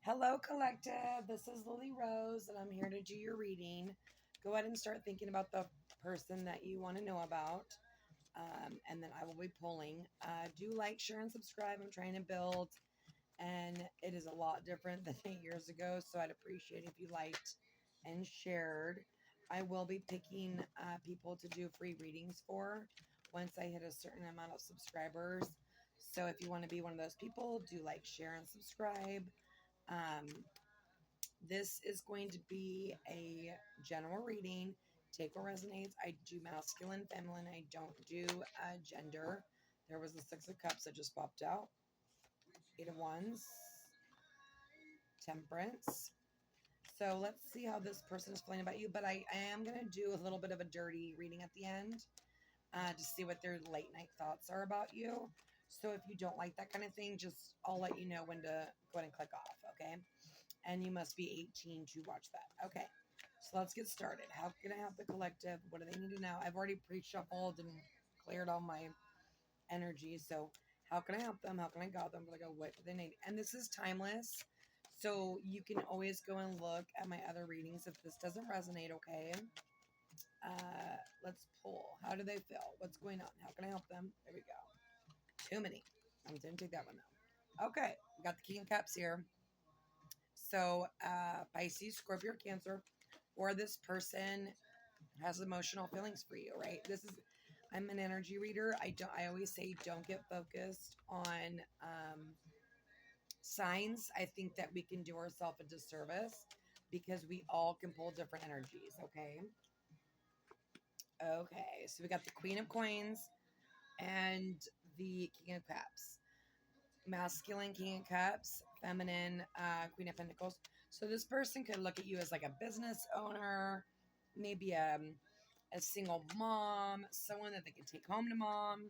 Hello, collective. This is Lily Rose, and I'm here to do your reading. Go ahead and start thinking about the person that you want to know about, and then I will be pulling. Do like, share, and subscribe. I'm trying to build, and it is a lot different than 8 years ago, so I'd appreciate if you liked and shared. I will be picking people to do free readings for once I hit a certain amount of subscribers. So if you want to be one of those people, do like, share, and subscribe. This is going to be a general reading. Take what resonates. I do masculine, feminine. I don't do gender. There was the Six of Cups that just popped out. Eight of Wands. Temperance. So let's see how this person is feeling about you. But I am going to do a little bit of a dirty reading at the end to see what their late night thoughts are about you. So if you don't like that kind of thing, just I'll let you know when to go ahead and click off, okay? And you must be 18 to watch that. Okay, so let's get started. How can I help the collective? What do they need to know? I've already pre-shuffled and cleared all my energy. So how can I help them? How can I guide them? Like, what do they need? And this is timeless. So you can always go and look at my other readings if this doesn't resonate, okay? Let's pull. How do they feel? What's going on? How can I help them? There we go. Too many. I didn't take that one though. Okay, we got the King of Cups here. So Pisces, Scorpio, Cancer, or this person has emotional feelings for you, right? I'm an energy reader. I always say don't get focused on signs. I think that we can do ourselves a disservice because we all can pull different energies, okay? Okay, so we got the Queen of Coins and the King of Cups. Masculine King of Cups, feminine Queen of Pentacles. So this person could look at you as like a business owner, maybe a single mom, someone that they can take home to mom.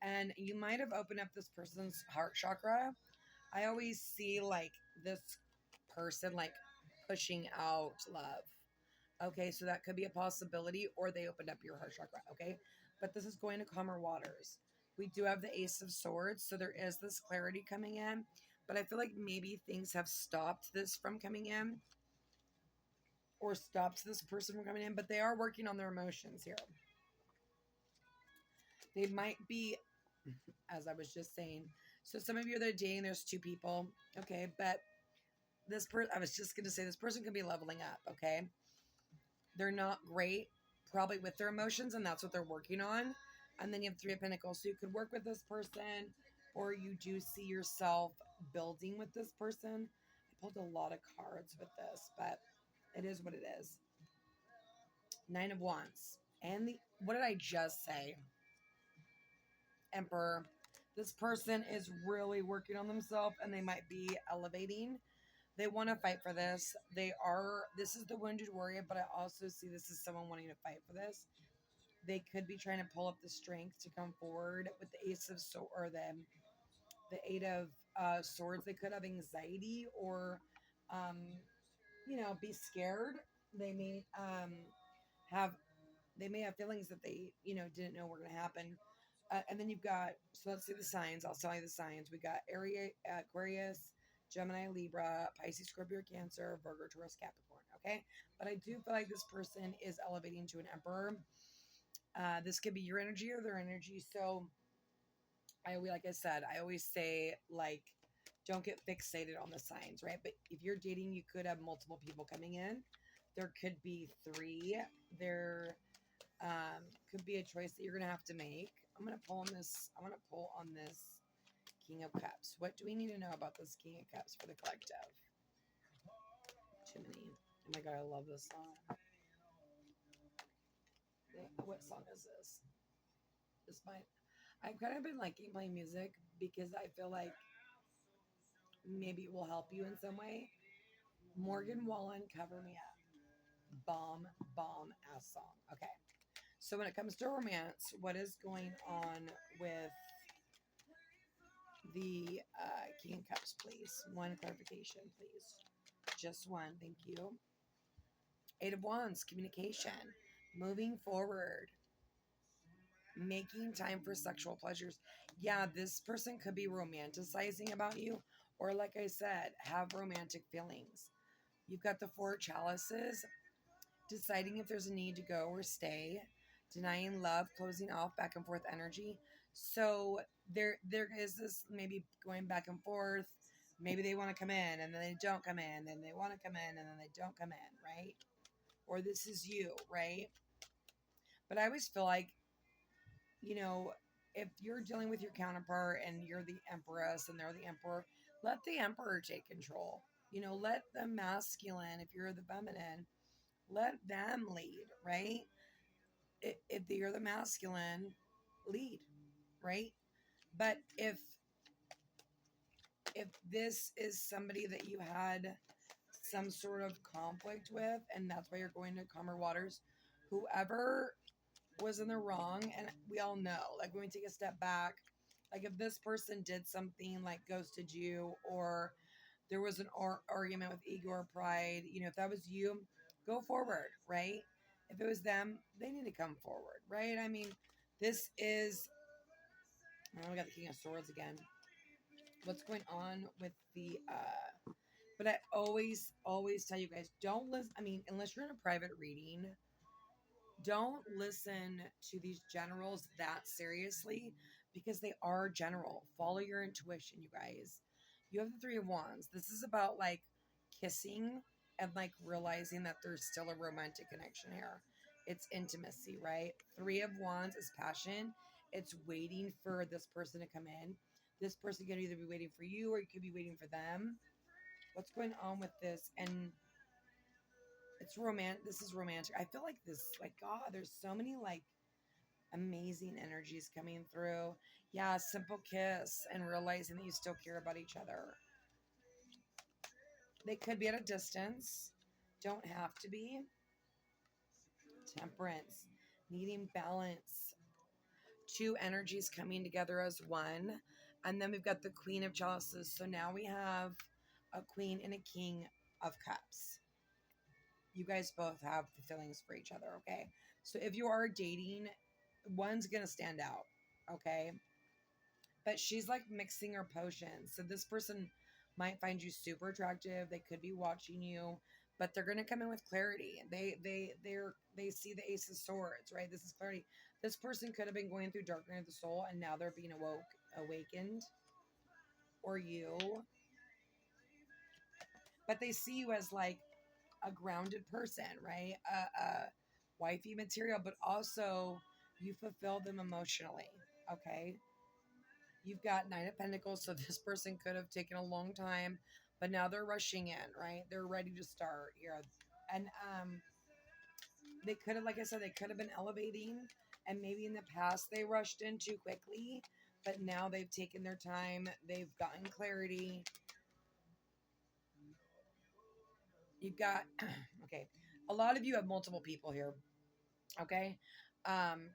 And you might have opened up this person's heart chakra. I always see like this person like pushing out love. Okay, so that could be a possibility, or they opened up your heart chakra, okay? But this is going to calmer waters. We do have the Ace of Swords, so there is this clarity coming in, but I feel like maybe things have stopped this from coming in, or stopped this person from coming in, but they are working on their emotions here. They might be, as I was just saying, so some of you that are dating, there's two people, okay? But this person, I was just going to say, this person could be leveling up, okay? They're not great, probably with their emotions, and that's what they're working on. And then you have Three of Pentacles. So you could work with this person, or you do see yourself building with this person. I pulled a lot of cards with this, but it is what it is. Nine of Wands. And what did I just say? Emperor. This person is really working on themselves, and they might be elevating. They want to fight for this. This is the wounded warrior, but I also see this as someone wanting to fight for this. They could be trying to pull up the strength to come forward with the Ace of Swords, or the Eight of Swords. They could have anxiety or, be scared. They may have feelings that they, didn't know were going to happen. And then you've got, so let's see the signs. I'll tell you the signs. We got Aquarius, Gemini, Libra, Pisces, Scorpio, Cancer, Virgo, Taurus, Capricorn. Okay. But I do feel like this person is elevating to an emperor. This could be your energy or their energy. So like I said, I always say, like, don't get fixated on the signs, right? But if you're dating, you could have multiple people coming in. There could be three. There could be a choice that you're going to have to make. I'm going to pull on this King of Cups. What do we need to know about this King of Cups for the collective? Too many. Oh my God, I love this song. What song is this? I've kind of been liking playing music because I feel like maybe it will help you in some way. Morgan Wallen, Cover Me Up. Bomb ass song. Okay. So when it comes to romance, what is going on with the King of Cups, please? One clarification, please. Just one. Thank you. Eight of Wands, communication. Moving forward. Making time for sexual pleasures. Yeah, this person could be romanticizing about you, or like I said, have romantic feelings. You've got the Four Chalices, deciding if there's a need to go or stay, denying love, closing off, back and forth energy. So there is this maybe going back and forth. Maybe they want to come in and then they don't come in, then they want to come in and then they don't come in, right? Or this is you, right? But I always feel like, you know, if you're dealing with your counterpart and you're the empress and they're the emperor, let the emperor take control. You know, let the masculine, if you're the feminine, let them lead, right? If you're the masculine, lead, right? But if this is somebody that you had some sort of conflict with, and that's why you're going to calmer waters, whoever was in the wrong, and we all know, like when we take a step back, like if this person did something like ghosted you, or there was an argument with ego or pride, you know, if that was you, go forward, right? If it was them, they need to come forward, right? I mean, this is, oh, we got the King of Swords again. What's going on with the, but I always tell you guys, don't listen. I mean, unless you're in a private reading, don't listen to these generals that seriously, because they are general. Follow your intuition, you guys. You have the Three of Wands. This is about like kissing and like realizing that there's still a romantic connection here. It's intimacy, right? Three of Wands is passion. It's waiting for this person to come in. This person can either be waiting for you or you could be waiting for them. What's going on with this? And it's romantic. This is romantic. I feel like this, like, God, there's so many like amazing energies coming through. Yeah, simple kiss and realizing that you still care about each other. They could be at a distance, don't have to be. Temperance, needing balance. Two energies coming together as one. And then we've got the Queen of Chalices. So now we have a Queen and a King of Cups. You guys both have the feelings for each other, okay? So if you are dating, one's going to stand out, okay? But she's like mixing her potions. So this person might find you super attractive. They could be watching you, but they're going to come in with clarity. They see the Ace of Swords, right? This is clarity. This person could have been going through dark night of the soul and now they're being awakened, or you. But they see you as like a grounded person, right? A wifey material, but also you fulfill them emotionally, okay? You've got Nine of Pentacles, so this person could have taken a long time, but now they're rushing in, right? They're ready to start here. And they could have, like I said, they could have been elevating, and maybe in the past they rushed in too quickly, but now they've taken their time. They've gotten clarity. You've got, okay, a lot of you have multiple people here, okay?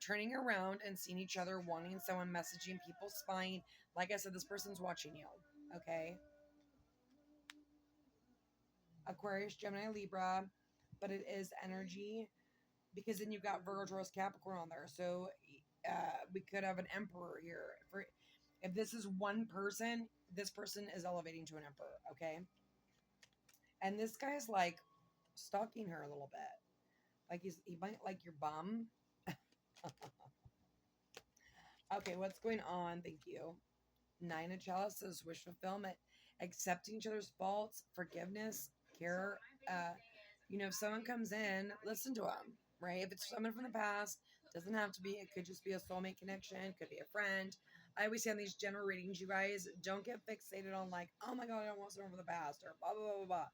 Turning around and seeing each other, wanting someone, messaging people, spying. Like I said, this person's watching you, okay? Aquarius, Gemini, Libra, but it is energy, because then you've got Virgo, Taurus, Capricorn on there. So we could have an emperor here. If this is one person, this person is elevating to an emperor, okay? And this guy's like stalking her a little bit. Like he might like your bum. Okay, what's going on? Thank you. Nine of Chalices, wish fulfillment, accepting each other's faults, forgiveness, care. You know, if someone comes in, listen to them, right? If it's someone from the past, doesn't have to be. It could just be a soulmate connection. Could be a friend. I always say on these general readings, you guys, don't get fixated on like, oh my God, I don't want someone from the past, or blah, blah, blah, blah, blah.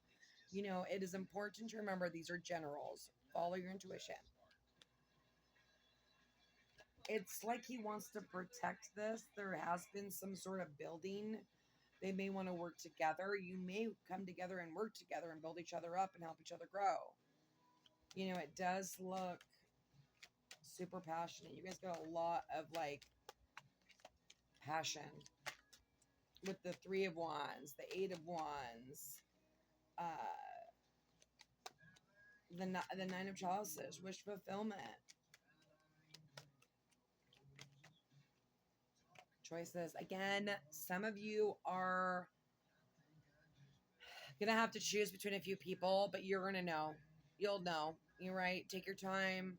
You know, it is important to remember these are generals. Follow your intuition. It's like he wants to protect this. There has been some sort of building. They may want to work together. You may come together and work together and build each other up and help each other grow. You know, it does look super passionate. You guys got a lot of like passion with the Three of Wands, the Eight of Wands, the Nine of Chalices, wish fulfillment. Choices. Again, some of you are You're gonna have to choose between a few people, but you're gonna know. You'll know. You're right. Take your time.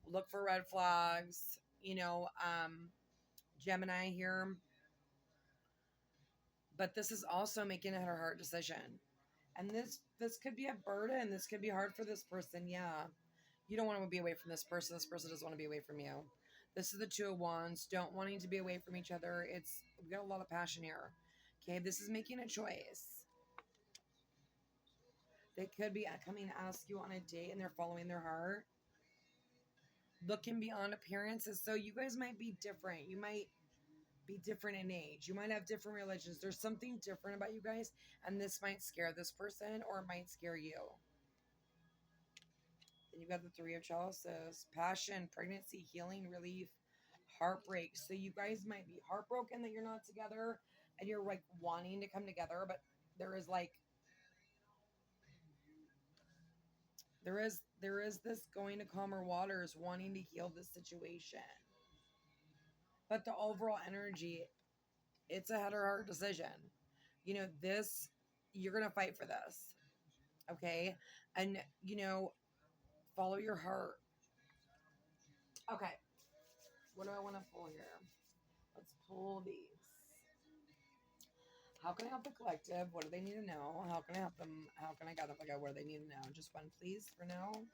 Look for red flags. Gemini here. But this is also making a head or heart decision. And this could be a burden. This could be hard for this person. Yeah. You don't want to be away from this person. This person doesn't want to be away from you. This is the Two of Wands. Don't wanting to be away from each other. We got a lot of passion here. Okay, this is making a choice. They could be coming to ask you on a date and they're following their heart. Looking beyond appearances. So you guys might be different. You might be different in age. You might have different religions. There's something different about you guys, and this might scare this person or it might scare you. Then you've got the Three of Chalices, passion, pregnancy, healing, relief, heartbreak. So you guys might be heartbroken that you're not together and you're like wanting to come together, but there is this going to calmer waters, wanting to heal this situation. But the overall energy, it's a head or heart decision. This, you're going to fight for this. Okay. And, follow your heart. Okay. What do I want to pull here? Let's pull these. How can I help the collective? What do they need to know? How can I help them? How can I guide them? Like, what do they need to know? Just one, please, for now.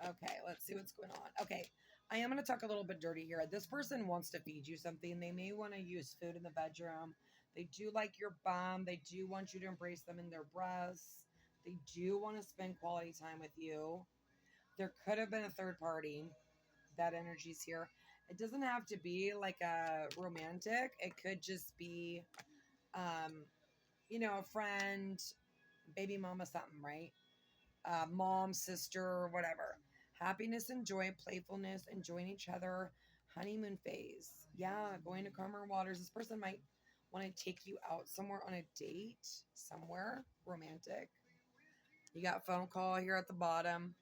Okay, let's see what's going on. Okay, I am going to talk a little bit dirty here. This person wants to feed you something. They may want to use food in the bedroom. They do like your bum. They do want you to embrace them in their breasts. They do want to spend quality time with you. There could have been a third party. That energy's here. It doesn't have to be like a romantic. It could just be, a friend, baby mama, something, right? Mom, sister, whatever. Happiness and joy, playfulness, enjoying each other, honeymoon phase. Yeah, going to calmer waters. This person might want to take you out somewhere on a date, somewhere romantic. You got phone call here at the bottom.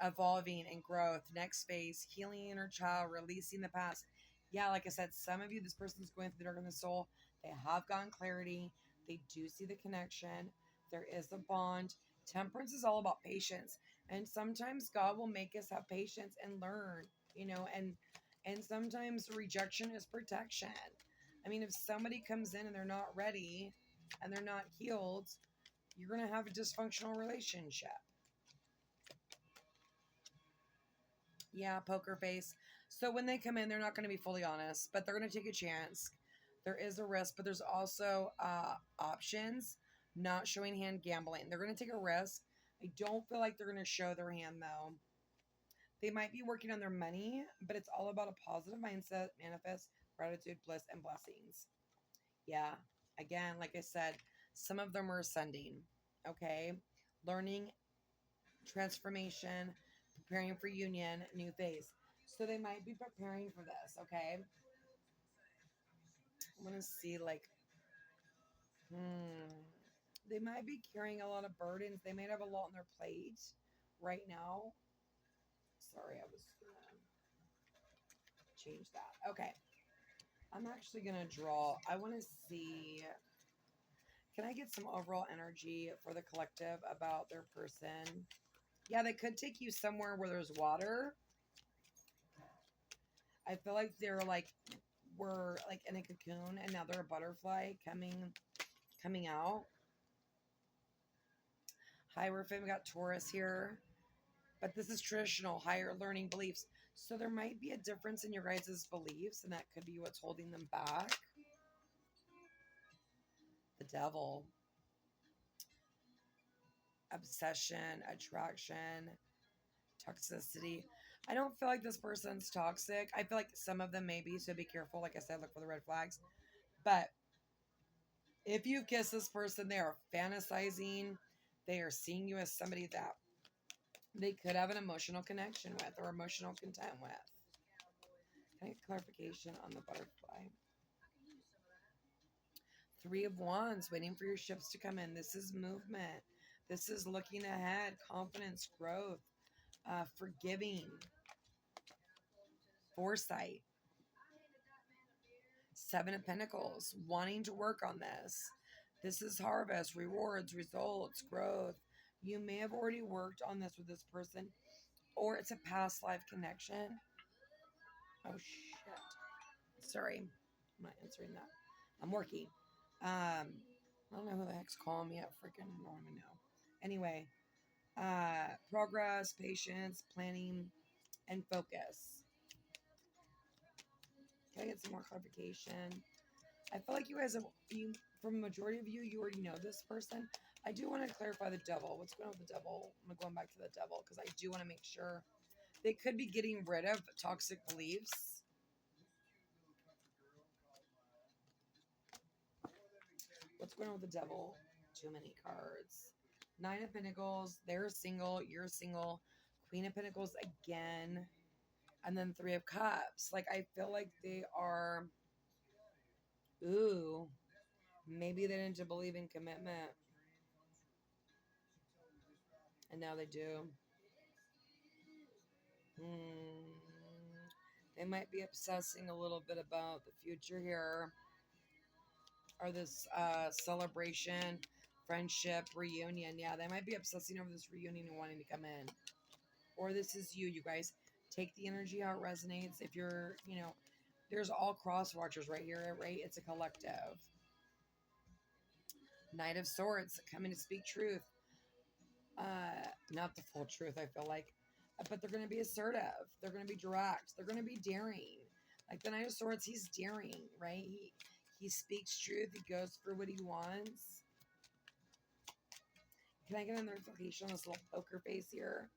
Evolving and growth. Next phase, healing inner child, releasing the past. Yeah, like I said, some of you, this person's going through the dark of the soul. They have gotten clarity. They do see the connection. There is a bond. Temperance is all about patience. And sometimes God will make us have patience and learn, and sometimes rejection is protection. I mean, if somebody comes in and they're not ready and they're not healed, you're going to have a dysfunctional relationship. Yeah, poker face. So when they come in, they're not going to be fully honest, but they're going to take a chance. There is a risk, but there's also options. Not showing hand, gambling. They're going to take a risk. I don't feel like they're going to show their hand, though. They might be working on their money, but it's all about a positive mindset, manifest, gratitude, bliss, and blessings. Yeah. Again, like I said, some of them are ascending. Okay. Learning, transformation, preparing for union, new phase. So they might be preparing for this, okay? I want to see, they might be carrying a lot of burdens. They might have a lot on their plate right now. Sorry, I was going to change that. Okay. I'm actually going to draw. I want to see, can I get some overall energy for the collective about their person? Yeah, they could take you somewhere where there's water. I feel like we're like in a cocoon and now they're a butterfly coming out. Hierophant, we got Taurus here. But this is traditional, higher learning beliefs. So there might be a difference in your guys' beliefs, and that could be what's holding them back. The devil. Obsession, attraction, toxicity. I don't feel like this person's toxic. I feel like some of them may be, so be careful. Like I said, look for the red flags. But if you kiss this person, they are fantasizing. They are seeing you as somebody that they could have an emotional connection with or emotional content with. Can I get clarification on the butterfly? Three of Wands, waiting for your ships to come in. This is movement. This is looking ahead, confidence, growth, forgiving, foresight. Seven of Pentacles, wanting to work on this. This is harvest, rewards, results, growth. You may have already worked on this with this person, or it's a past life connection. Oh shit. Sorry. I'm not answering that. I'm working. I don't know who the heck's calling me up. Freaking don't even know. Anyway, progress, patience, planning, and focus. Can I get some more clarification? I feel like you guys have, from a majority of you, you already know this person. I do want to clarify the devil. What's going on with the devil? I'm going back to the devil because I do want to make sure they could be getting rid of toxic beliefs. What's going on with the devil? Too many cards. Nine of Pentacles. They're single. You're single. Queen of Pentacles again. And then Three of Cups. Like, I feel like they are... Ooh. Maybe they didn't believe in commitment. And now they do. They might be obsessing a little bit about the future here. Or this celebration, friendship, reunion. Yeah, they might be obsessing over this reunion and wanting to come in. Or this is you guys. Take the energy how it resonates. If you're, there's all cross watchers right here, right? It's a collective. Knight of Swords, coming to speak truth. Not the full truth, I feel like. But they're going to be assertive. They're going to be direct. They're going to be daring. Like the Knight of Swords, he's daring, right? He speaks truth. He goes for what he wants. Can I get another location on this little poker face here?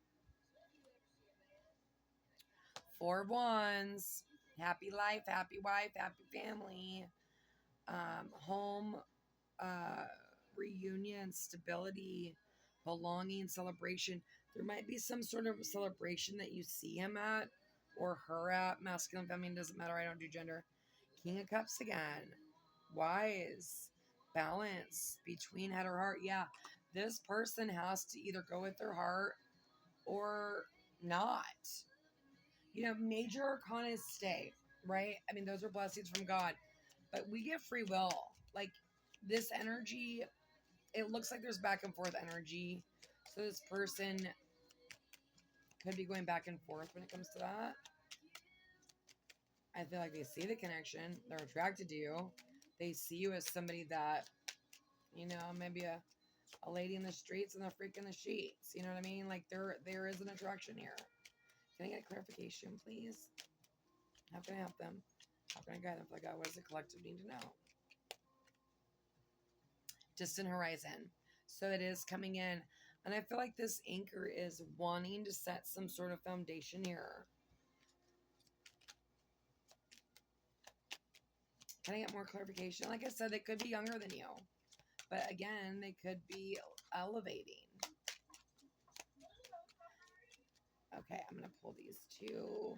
Four of Wands. Happy life, happy wife, happy family. Home, reunion, stability, belonging, celebration. There might be some sort of celebration that you see him at or her at. Masculine, feminine, doesn't matter. I don't do gender. King of Cups again. Wise. Balance between head or heart. Yeah, this person has to either go with their heart or not. Major arcana is stay, right? I mean, those are blessings from God. But we get free will. Like, this energy, it looks like there's back and forth energy. So this person could be going back and forth when it comes to that. I feel like they see the connection. They're attracted to you. They see you as somebody that, maybe a lady in the streets and a freak in the sheets. You know what I mean? Like, there is an attraction here. Can I get clarification, please? How can I help them? How can I guide them? Like, what does the collective need to know? Distant horizon. So it is coming in. And I feel like this anchor is wanting to set some sort of foundation here. Can I get more clarification? Like I said, they could be younger than you. But again, they could be elevating. Okay, I'm going to pull these two.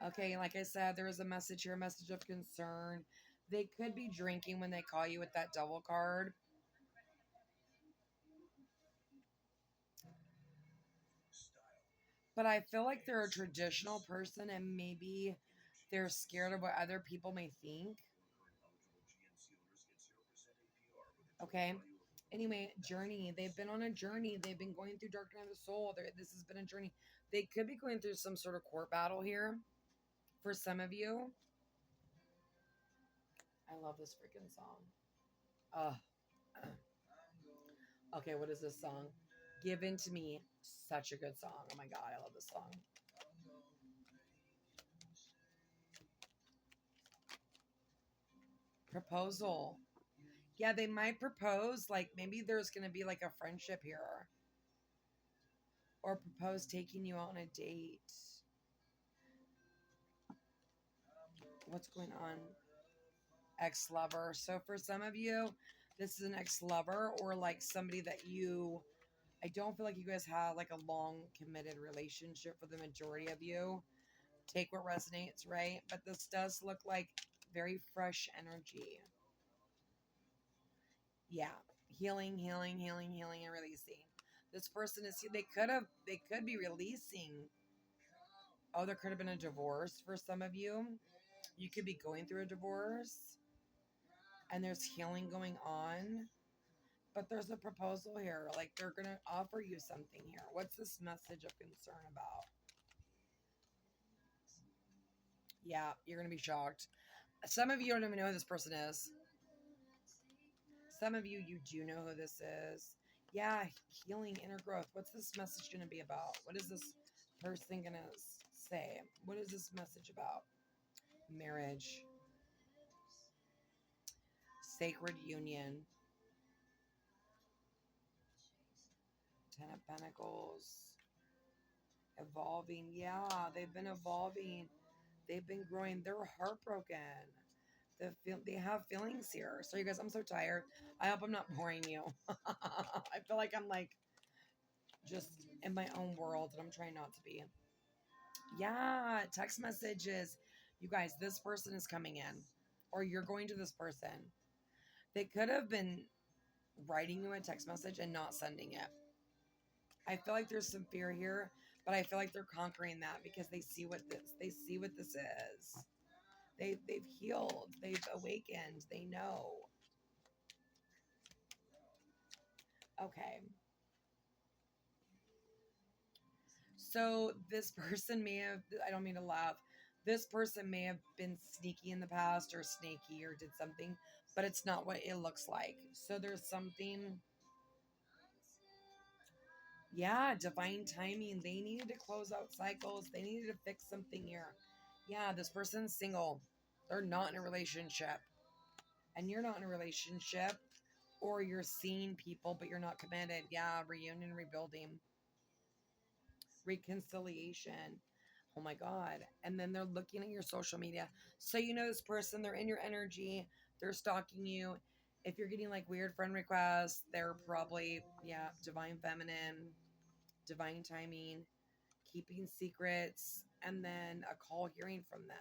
Okay, like I said, there is a message here, a message of concern. They could be drinking when they call you with that devil card. But I feel like they're a traditional person and maybe they're scared of what other people may think. Okay. Anyway, journey. They've been on a journey. They've been going through dark night of the soul. This has been a journey. They could be going through some sort of court battle here for some of you. I love this freaking song. Okay, what is this song? Given to Me. Such a good song. Oh my God, I love this song. Proposal. Yeah, they might propose. Like, maybe there's going to be like a friendship here. Or propose taking you out on a date. What's going on? Ex-lover. So for some of you, this is an ex-lover or like somebody that I don't feel like you guys have like a long committed relationship for the majority of you. Take what resonates, right? But this does look like very fresh energy. Yeah. Healing, and releasing. This person they could be releasing. Oh, there could have been a divorce for some of you. You could be going through a divorce. and there's healing going on. But there's a proposal here. Like they're going to offer you something here. What's this message of concern about? Yeah, you're going to be shocked. Some of you don't even know who this person is. Some of you, you do know who this is. Yeah, healing, inner growth. What's this message going to be about? What is this person going to say? What is this message about? Marriage, sacred union, Ten of Pentacles, evolving. Yeah, they've been evolving. They've been growing. They're heartbroken. They have feelings here. So you guys, I'm so tired. I hope I'm not boring you. I feel like I'm like just in my own world and I'm trying not to be. Yeah, text messages. You guys, this person is coming in or you're going to this person. They could have been writing you a text message and not sending it. I feel like there's some fear here, but I feel like they're conquering that because they see what this is. They've healed, they've awakened, they know. Okay. So this person may have, I don't mean to laugh, this person may have been sneaky in the past or snaky or did something, but it's not what it looks like. So there's something, yeah, divine timing. They needed to close out cycles. They needed to fix something here. Yeah, this person's single. They're not in a relationship. And you're not in a relationship. Or you're seeing people, but you're not committed. Yeah, reunion, rebuilding, reconciliation. Oh my God. And then they're looking at your social media. So you know this person, they're in your energy, they're stalking you. If you're getting like weird friend requests, they're probably, yeah, divine feminine, divine timing, keeping secrets, and then a call hearing from them.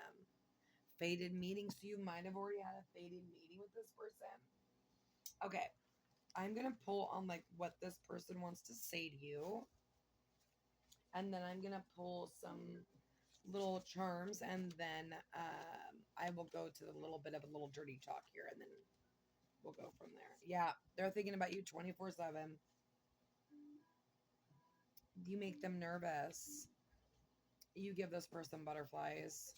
Fated meeting. So you might have already had a fated meeting with this person. Okay. I'm going to pull on like what this person wants to say to you. And then I'm going to pull some little charms, and then I will go to a little bit of a little dirty talk here, and then we'll go from there. Yeah, they're thinking about you 24/7. You make them nervous. You give this person butterflies.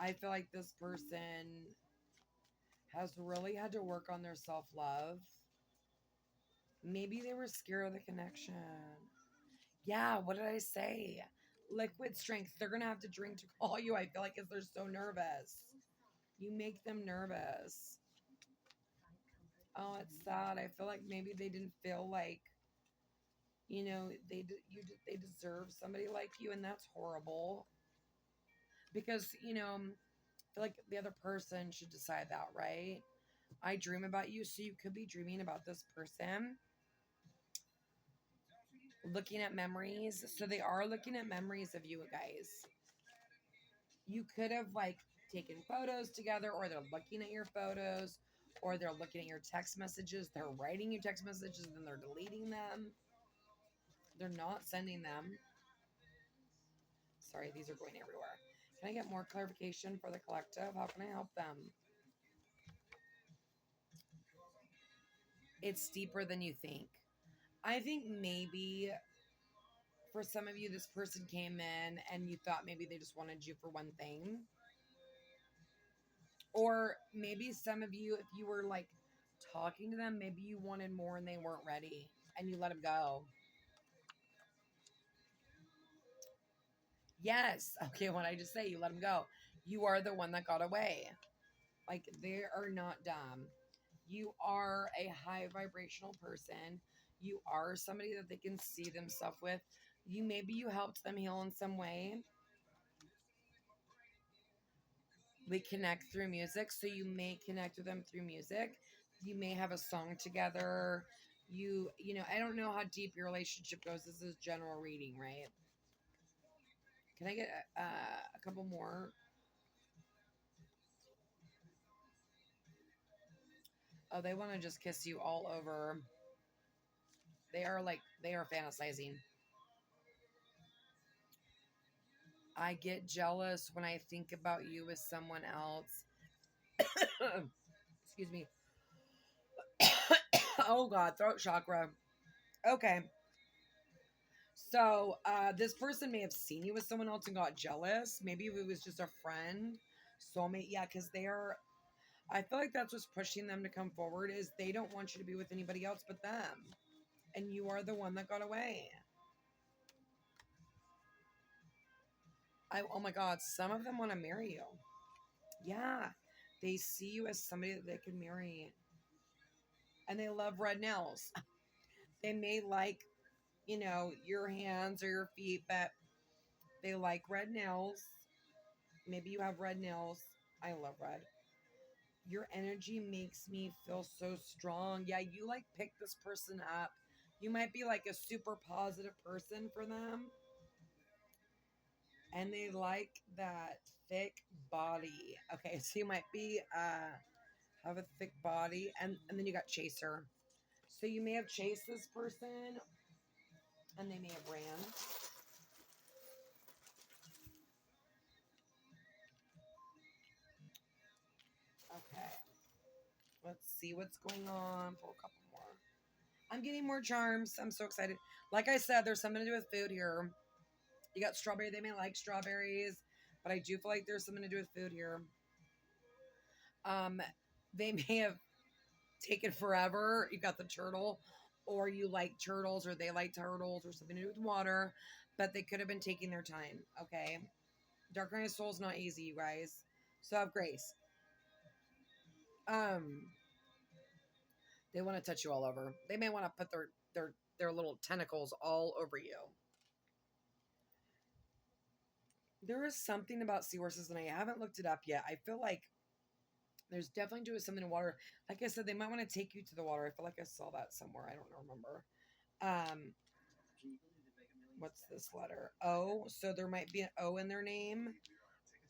I feel like this person has really had to work on their self-love. Maybe they were scared of the connection. Yeah, what did I say? Liquid strength. They're going to have to drink to call you, I feel like, because they're so nervous. You make them nervous. Oh, it's sad. I feel like maybe they didn't feel like, they deserve somebody like you, and that's horrible. Because I feel like the other person should decide that, right? I dream about you, so you could be dreaming about this person, looking at memories. So they are looking at memories of you guys. You could have like taken photos together, or they're looking at your photos, or they're looking at your text messages. They're writing you text messages and then they're deleting them. They're not sending them. Sorry, these are going everywhere. Can I get more clarification for the collective? How can I help them? It's deeper than you think. I think maybe for some of you, this person came in and you thought maybe they just wanted you for one thing. Or maybe some of you, if you were like talking to them, maybe you wanted more and they weren't ready and you let them go. Yes. Okay, what I just say, you let them go. You are the one that got away. Like, they are not dumb. You are a high vibrational person. You are somebody that they can see themselves with. Maybe you helped them heal in some way. We connect through music, so you may connect with them through music. You may have a song together. I don't know how deep your relationship goes. This is general reading, right? Can I get a couple more? Oh, they want to just kiss you all over. They are fantasizing. I get jealous when I think about you with someone else. Excuse Excuse me. Oh God, throat chakra. Okay. So this person may have seen you with someone else and got jealous. Maybe if it was just a friend, soulmate. Yeah, because they're. I feel like that's what's pushing them to come forward is they don't want you to be with anybody else but them, and you are the one that got away. Oh my God, some of them want to marry you. Yeah, they see you as somebody that they can marry, and they love red nails. They may like, your hands or your feet, but they like red nails. Maybe you have red nails. I love red. Your energy makes me feel so strong. Yeah, you like pick this person up. You might be like a super positive person for them. And they like that thick body. Okay, so you might be have a thick body and then you got chaser. So you may have chased this person and they may have ran. Okay. Let's see what's going on for a couple more. I'm getting more charms. I'm so excited. Like I said, there's something to do with food here. You got strawberry. They may like strawberries, but I do feel like there's something to do with food here. Um, they may have taken forever. You got the turtle, or you like turtles, or they like turtles, or something to do with water, but they could have been taking their time. Okay. Dark Night of Soul's not easy, you guys. So have grace. Um, they want to touch you all over. They may want to put their little tentacles all over you. There is something about seahorses, and I haven't looked it up yet. I feel like there's definitely doing something in water. Like I said, they might want to take you to the water. I feel like I saw that somewhere. I don't remember. Um, what's this letter? O. So there might be an O in their name.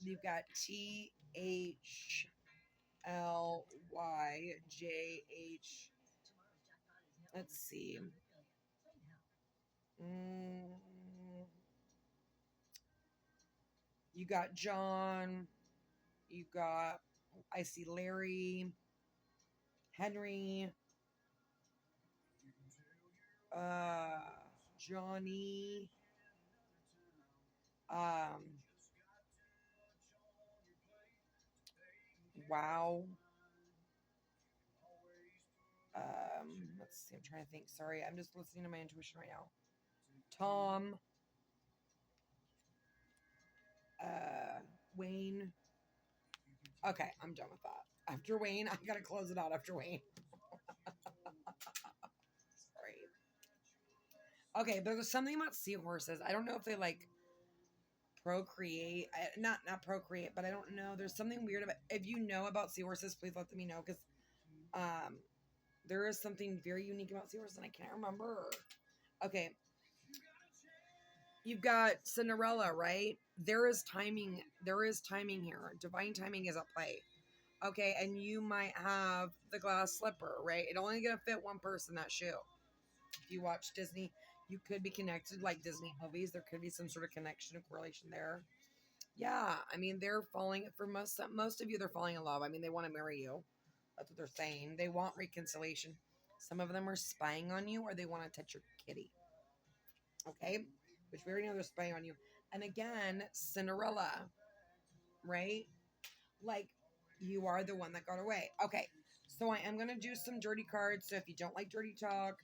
You've got THLYJH. Let's see. Mm, you got John. You got, I see Larry, Henry, uh, Johnny, um, wow. Let's see, I'm trying to think. Sorry, I'm just listening to my intuition right now. Tom, uh, Wayne. Okay, I'm done with that. After Wayne, I gotta close it out after Wayne. Sorry. Okay, but there's something about seahorses. I don't know if they like procreate. Not procreate, but I don't know. There's something weird about. If you know about seahorses, please let me know because um, there is something very unique about seahorses, and I can't remember. Okay, you've got Cinderella, right? There is timing. There is timing here. Divine timing is at play. Okay, and you might have the glass slipper, right? It only gonna fit one person, that shoe. If you watch Disney, you could be connected like Disney movies. There could be some sort of connection and correlation there. Yeah, I mean they're falling for most of you. They're falling in love. I mean they want to marry you. That's what they're saying. They want reconciliation. Some of them are spying on you, or they want to touch your kitty. Okay, which we already know they're spying on you. And again, Cinderella, right? Like you are the one that got away. Okay, so I am gonna do some dirty cards. So if you don't like dirty talk,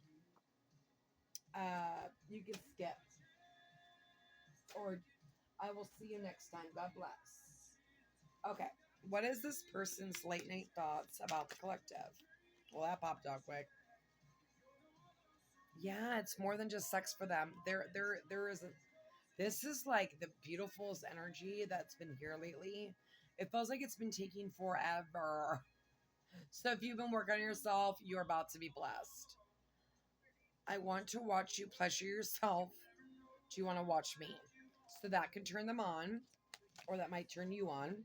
you can skip, or I will see you next time. God bless. Okay, what is this person's late night thoughts about the collective? Well, that popped out quick. Yeah, it's more than just sex for them. There is a. This is like the beautifulest energy that's been here lately. It feels like it's been taking forever. So if you've been working on yourself, you're about to be blessed. I want to watch you pleasure yourself. Do you want to watch me? So that can turn them on, or that might turn you on.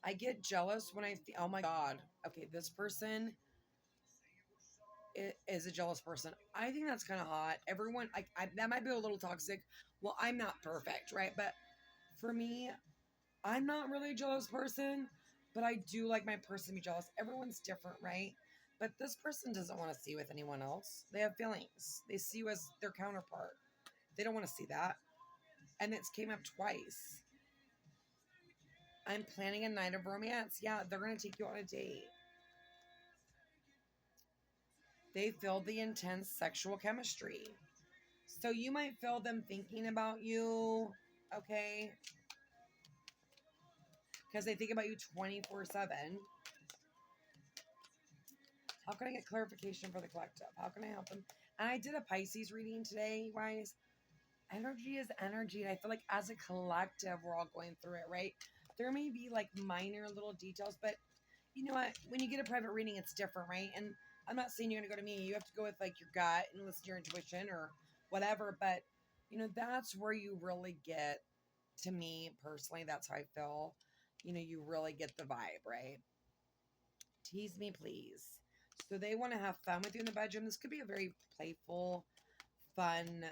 I get jealous when oh my God. Okay, this person is a jealous person. I think that's kind of hot. Everyone, that might be a little toxic. Well, I'm not perfect, right? But for me, I'm not really a jealous person. But I do like my person to be jealous. Everyone's different, right? But this person doesn't want to see you with anyone else. They have feelings. They see you as their counterpart. They don't want to see that. And it's came up twice. I'm planning a night of romance. Yeah, they're going to take you on a date. They feel the intense sexual chemistry. So you might feel them thinking about you, okay? Because they think about you 24/7. How can I get clarification for the collective? How can I help them? And I did a Pisces reading today, you guys. Energy is energy. And I feel like as a collective, we're all going through it, right? There may be like minor little details, but you know what? When you get a private reading, it's different, right? And I'm not saying you're going to go to me. You have to go with like your gut and listen to your intuition or whatever. But, you know, that's where you really get, to me personally, that's how I feel. You know, you really get the vibe, right? Tease me, please. So they want to have fun with you in the bedroom. This could be a very playful, fun,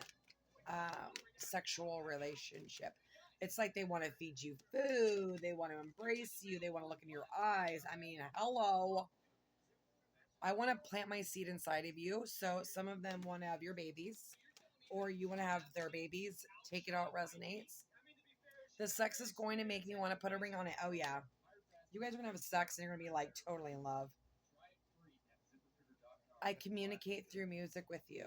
sexual relationship. It's like they want to feed you food. They want to embrace you. They want to look in your eyes. I mean, hello. I want to plant my seed inside of you. So some of them want to have your babies, or you want to have their babies. Take it out, resonates. The sex is going to make me want to put a ring on it. Oh, yeah. You guys are going to have sex and you're going to be like totally in love. I communicate through music with you.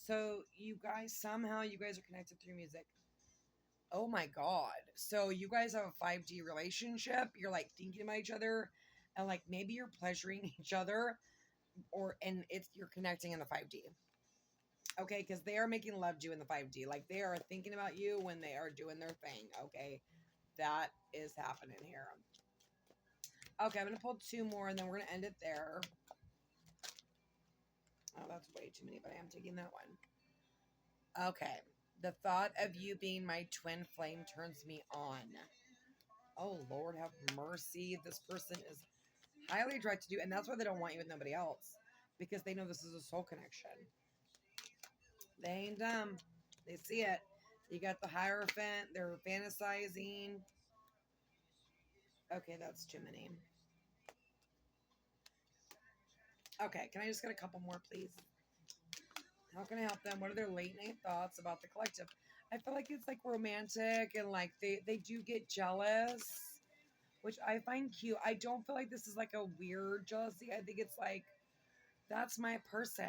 So you guys, somehow you guys are connected through music. Oh my God. So you guys have a 5D relationship. You're like thinking about each other and like maybe you're pleasuring each other and you're connecting in the 5D. Okay, because they are making love to you in the 5D. Like they are thinking about you when they are doing their thing. Okay, that is happening here. Okay, I'm going to pull 2 more and then we're going to end it there. Oh, that's way too many, but I am taking that one. Okay. The thought of you being my twin flame turns me on. Oh, Lord, have mercy. This person is highly attracted to you, and that's why they don't want you with nobody else, because they know this is a soul connection. They ain't dumb. They see it. You got the Hierophant. They're fantasizing. Okay, that's too many. Okay, can I just get a couple more, please? How can I help them? What are their late night thoughts about the collective? I feel like it's like romantic and like they do get jealous, which I find cute. I don't feel like this is like a weird jealousy. I think it's like, that's my person.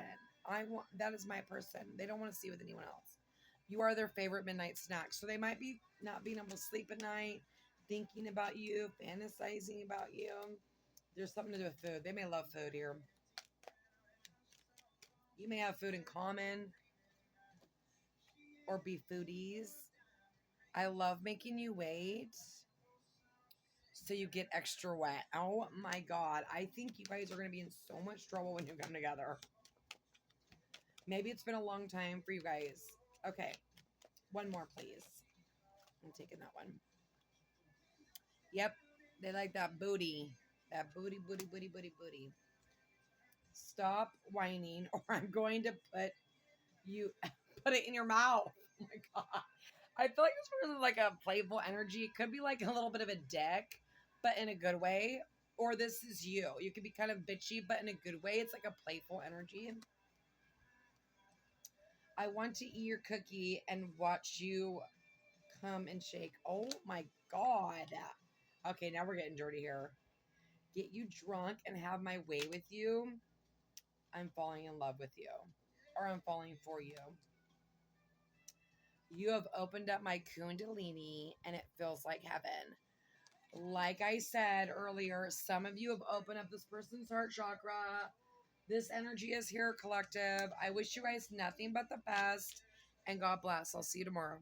That is my person. They don't want to see you with anyone else. You are their favorite midnight snack. So they might be not being able to sleep at night, thinking about you, fantasizing about you. There's something to do with food. They may love food here. You may have food in common or be foodies. I love making you wait so you get extra wet. Oh my God. I think you guys are going to be in so much trouble when you come together. Maybe it's been a long time for you guys. Okay. One more, please. I'm taking that one. Yep. They like that booty. That booty, booty, booty, booty, booty. Stop whining or I'm going to put it in your mouth. Oh my God. I feel like this person is like a playful energy. It could be like a little bit of a dick, but in a good way. Or this is you. You could be kind of bitchy, but in a good way. It's like a playful energy. I want to eat your cookie and watch you come and shake. Oh my God. Okay, now we're getting dirty here. Get you drunk and have my way with you. I'm falling in love with you. Or I'm falling for you. You have opened up my kundalini and it feels like heaven. Like I said earlier, some of you have opened up this person's heart chakra. This energy is here, collective. I wish you guys nothing but the best. And God bless. I'll see you tomorrow.